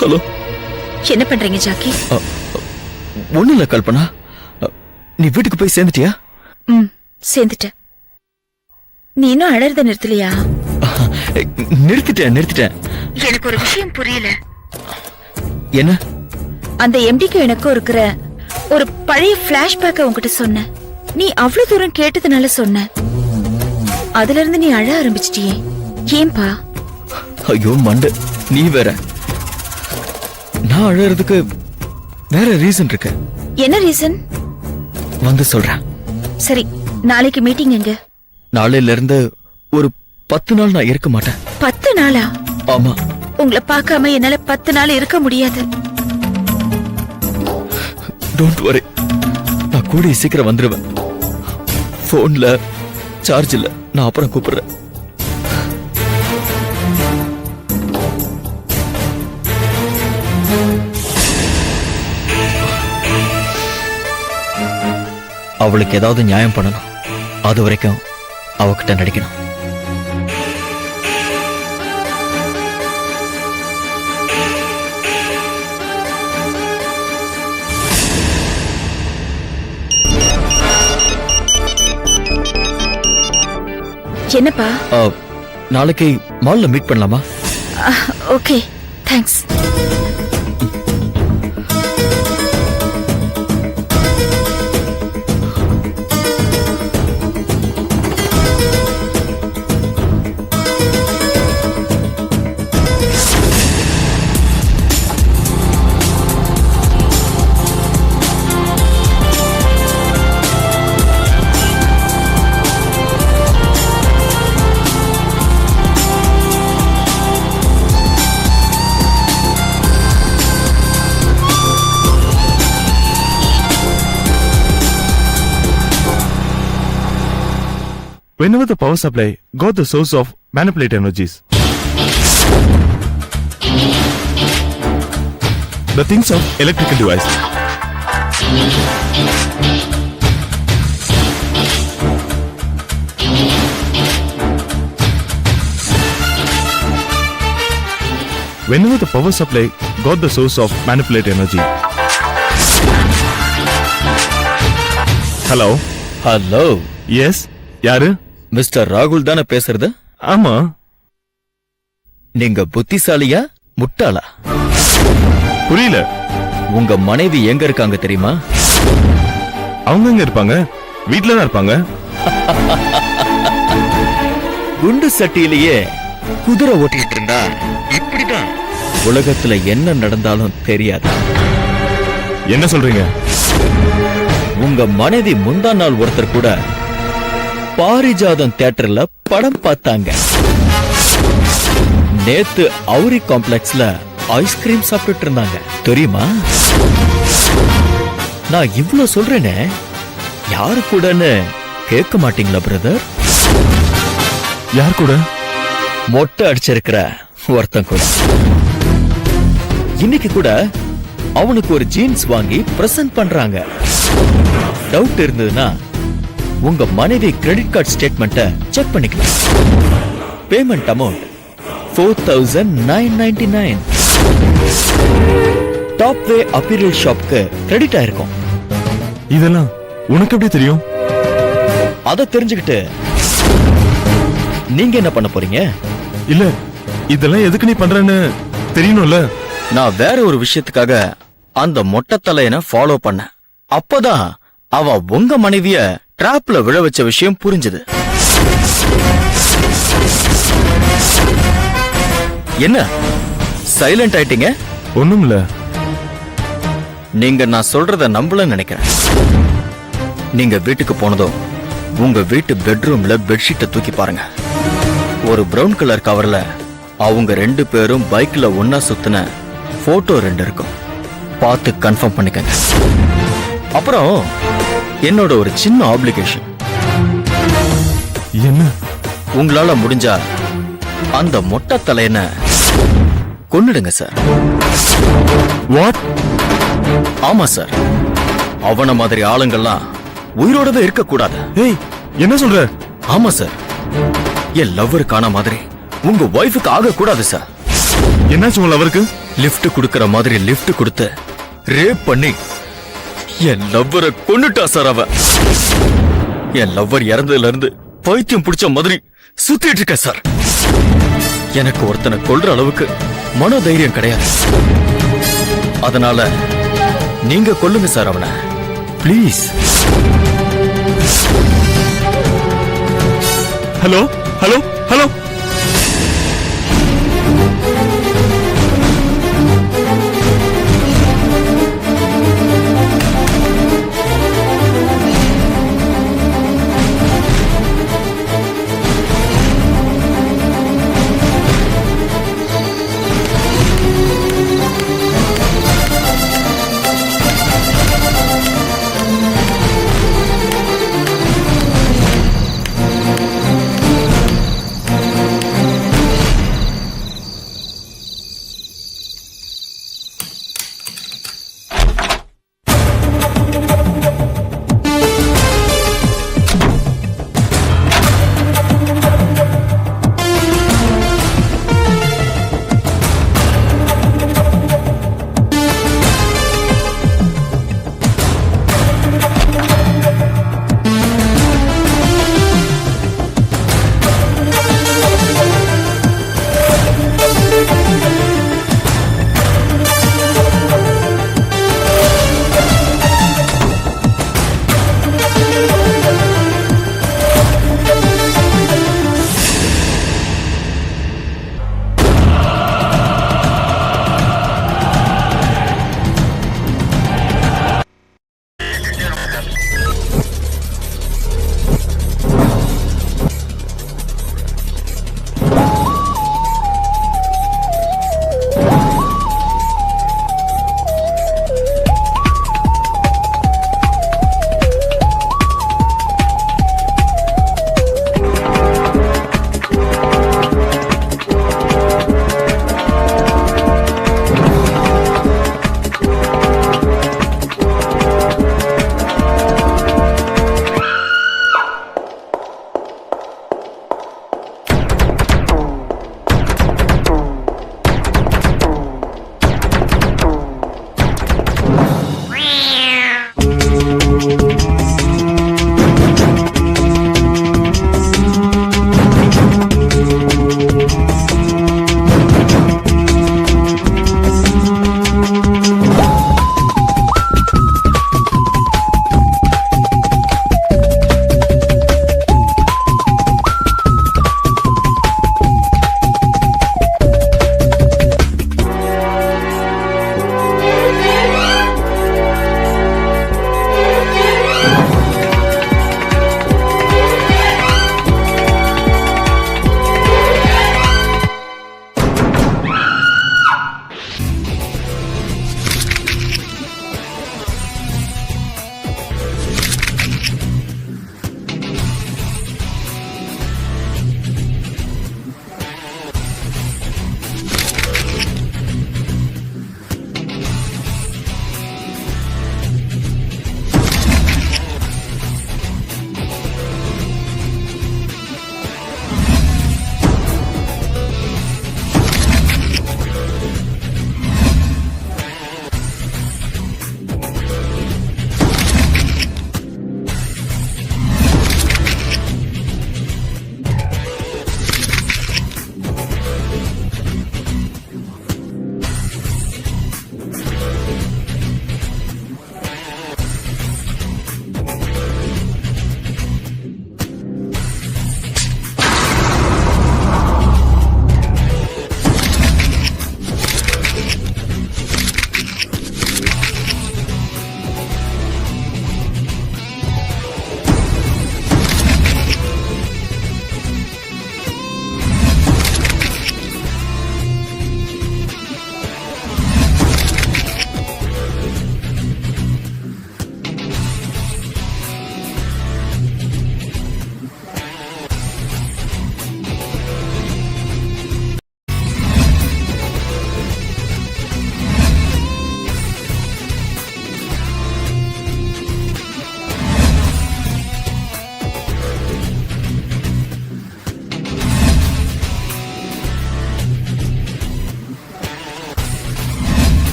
Hello, என்ன பண்றீங்க Jackie? ஒண்ணு இல்ல கல்பனா. நீ வீட்டுக்கு போய் சேர்ந்துட்டியா? சேர்ந்துட்டேன். நீ இன்னும் அழறத நிறுத்தலையா? நிறுத்திட்டேன். எனக்கு ஒரு விஷயம் புரியல. என்ன? அந்த எம்டிக்கு எனக்கும் இருக்கிற ஒரு பழைய பிளாஷ்பேக்க உன்கிட்ட சொன்ன. நீ அவ்வளவு தூரம் கேட்டதுனால சொன்ன. அதுல இருந்து நீ அழ ஆரம்பிச்சிட்டியே, ஏன்பா? ஐயோ மண்டு, நீ வேற. நான் அழறதுக்கு வேற ரீசன் இருக்கு. என்ன ரீசன்? வந்து சொல்றேன். சரி, நாளைக்கு மீட்டிங் எங்க? நாளையில இருந்து ஒரு 10 நாள் நான் இருக்க மாட்டேன். 10 நாளா? ஆமா. உங்களை பார்க்காம என்னால 10 நாள் இருக்க முடியாது. டோன்ட் வரி, நான் கூடிய சீக்கிரம் வந்துருவேன். போன்ல சார்ஜ் இல்ல, நான் அப்புறம் கூப்பிடுறேன். அவளுக்கு ஏதாவது நியாயம் பண்ணணும். அது வரைக்கும் அவகிட்ட நடிக்கணும். என்னப்பா? நாளைக்கு மால்ல மீட் பண்ணலாமா? Okay, thanks. Whenever the power supply got the source of manipulate energies, the things of electrical device. Whenever the power supply got the source of manipulate energy. Hello. Hello. Yes. யாரு? Mister ராகுல் தானே பேசுறது? ஆமா. நீங்க புத்திசாலியா முட்டாளா? புரியல. உங்க மனைவி எங்க இருக்காங்க தெரியுமா? அவங்க எங்க இருப்பாங்க? வீட்ல தான் இருப்பாங்க. குண்டு சட்டியிலேயே குதிரை ஓட்டிட்டு இருந்தா இப்படிதான் உலகத்துல என்ன நடந்தாலும் தெரியாது. என்ன சொல்றீங்க? உங்க மனைவி முந்தா நாள் ஒருத்தர் கூட பாரிஜாதம் தியேட்டர்ல படம் பார்த்தாங்க. நேத்து அவுரி காம்ப்ளெக்ஸ்ல ஐஸ்கிரீம் சாப்பிட்டு இருந்தாங்க தெரியுமா? நான் இவ்ளோ சொல்றேனே, யாரு கூடன்னு கேட்க மாட்டீங்களா பிரதர்? யார் கூட? மொட்டை அடிச்சிருக்கிற ஒருத்தன் கூட. இன்னைக்கு கூட அவனுக்கு ஒரு ஜீன்ஸ் வாங்கி பிரசன்ட் பண்றாங்க. டவுட் இருந்ததுன்னா உங்க மனைவி கிரெடிட் கார்டு ஸ்டேட்மெண்ட்டை செக் பண்ணிக்கலாம். Payment amount 4999. டாப் வே அப்பீரியல் ஷாப்க்கு கிரெடிட் ஆயிருக்கும். இதெல்லாம் உனக்கு எப்படி தெரியும்? அத தெரிஞ்சுக்கிட்டு நீங்க என்ன பண்ண போறீங்க? இல்ல, இதெல்லாம் எதுக்கு நீ பண்றன்னு தெரியணும்ல. நான் வேற ஒரு விஷயத்துக்காக அந்த மொட்டை தலையனை ஃபாலோ பண்ண. அப்பதான் அவ உங்க மனைவிய டிராப்ல விழ வச்ச விஷயம் புரிஞ்சது. என்ன சைலண்ட் ஆயிட்டீங்க? ஒண்ணுமில்ல. நீங்க நான் சொல்றத நம்பலன்னு நினைக்கிறேன். நீங்க வீட்டுக்கு போனதும் உங்க வீட்டு பெட்ரூம்ல பெட்ஷீட்டை தூக்கி பாருங்க. ஒரு பிரவுன் கலர் கவர்ல அவங்க 2 பேரும் பைக்ல ஒன்னா சுத்தின போட்டோ 2 இருக்கும். பார்த்து கன்ஃபார்ம் பண்ணிக்கங்க. அப்புறம் என்னோட ஒரு சின்ன ஆப்ளிகேஷன். என்ன? உங்களால முடிஞ்சா அந்த மொட்டை தலையனை கொன்னுடுங்க சார். வாட்? ஆமா சார், அவன மாதிரி ஆளுங்கள்லாம் உயிரோடவே இருக்க கூடாது. ஏய், என்ன சொல்ற? ஆமா சார், என் லவ்வருக்கான மாதிரி உங்க ஒய்ஃபுக்கு ஆக கூடாது சார். என்னாச்சு உங்க லவருக்கு? லிஃப்ட் கொடுக்கற மாதிரி லிஃப்ட் கொடுத்து ரேப் பண்ணி என் லவ்வரை கொன்னுட்டா சார் அவ. என் லவ்வர் இறந்ததுல இருந்து பைத்தியம் பிடிச்ச மாதிரி சுத்திட்டு இருக்க சார். எனக்கு ஒருத்தனை கொல்ற அளவுக்கு மனோதைரியம் கிடையாது. அதனால நீங்க கொல்லுங்க சார் அவனை please. Hello hello hello.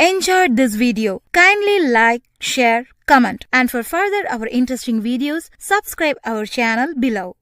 enjoyed this video. Kindly like, share, comment, and for further our interesting videos, subscribe our channel below.